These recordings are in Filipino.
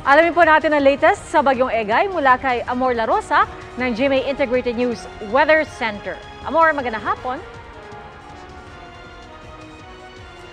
Alamin po natin ang latest sa Bagyong Egay mula kay Amor La Rosa ng GMA Integrated News Weather Center. Amor, magandang hapon.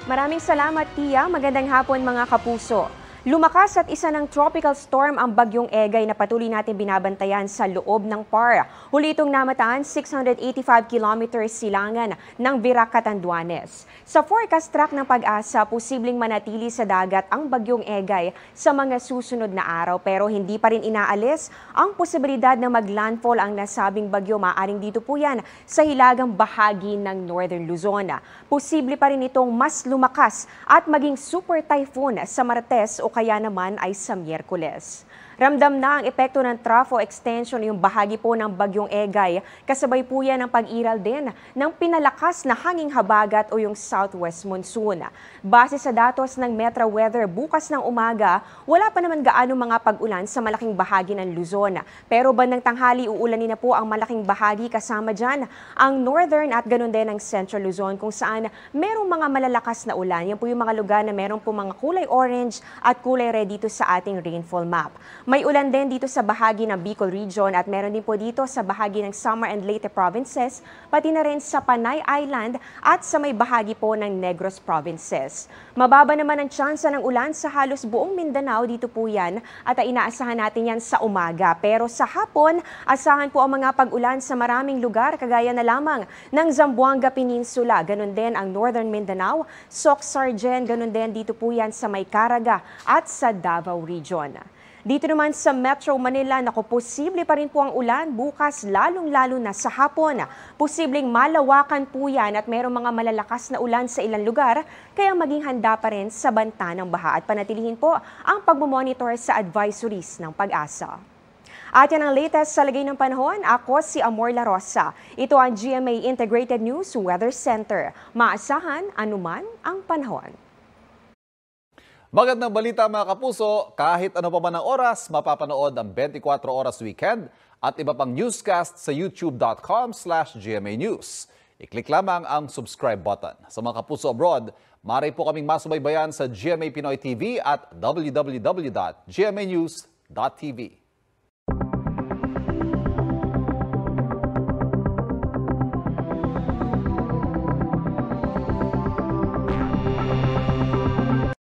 Maraming salamat, Tia. Magandang hapon mga kapuso. Lumakas at isa ng tropical storm ang Bagyong Egay na patuloy natin binabantayan sa loob ng PAR. Huli itong namataan 685 kilometers silangan ng Virac, Catanduanes. Sa forecast track ng Pag-asa, posibleng manatili sa dagat ang Bagyong Egay sa mga susunod na araw pero hindi pa rin inaalis ang posibilidad na maglandfall ang nasabing bagyo. Maaring dito po yan sa hilagang bahagi ng Northern Luzon. Posible pa rin itong mas lumakas at maging super typhoon sa Martes o kaya naman ay sa Miyerkules. Ramdam na ang epekto ng trough extension yung bahagi po ng Bagyong Egay. Kasabay po yan ang pag-iral din ng pinalakas na hanging habagat o yung southwest monsoon. Base sa datos ng Metro Weather, bukas ng umaga, wala pa naman gaano mga pag-ulan sa malaking bahagi ng Luzon. Pero bandang tanghali, uulanin na po ang malaking bahagi kasama dyan ang northern at ganun din ang central Luzon kung saan merong mga malalakas na ulan. Yan po yung mga lugar na meron po mga kulay orange at kulay red dito sa ating rainfall map. May ulan din dito sa bahagi ng Bicol Region at meron din po dito sa bahagi ng Samar and Leyte provinces, pati na rin sa Panay Island at sa may bahagi po ng Negros provinces. Mababa naman ang tsansa ng ulan sa halos buong Mindanao, dito po yan at inaasahan natin yan sa umaga. Pero sa hapon, asahan po ang mga pag-ulan sa maraming lugar kagaya na lamang ng Zamboanga Peninsula, ganun din ang Northern Mindanao, Soc-Sargen, ganun din dito po yan sa may Caraga at sa Davao Region. Dito naman sa Metro Manila, posible pa rin po ang ulan bukas lalong-lalo na sa hapon. Posibleng malawakan po yan at mayroong mga malalakas na ulan sa ilang lugar, kaya maging handa pa rin sa banta ng baha at panatilihin po ang pagmumonitor sa advisories ng Pag-asa. At yan ang latest sa lagay ng panahon. Ako si Amor La Rosa. Ito ang GMA Integrated News Weather Center. Maasahan anuman ang panahon. Magandang balita mga kapuso, kahit ano pa man ang oras, mapapanood ang 24 Oras Weekend at iba pang newscast sa youtube.com/GMA News. I-click lamang ang subscribe button. Sa mga kapuso abroad, maaari po kaming masubaybayan sa GMA Pinoy TV at www.gmanews.tv.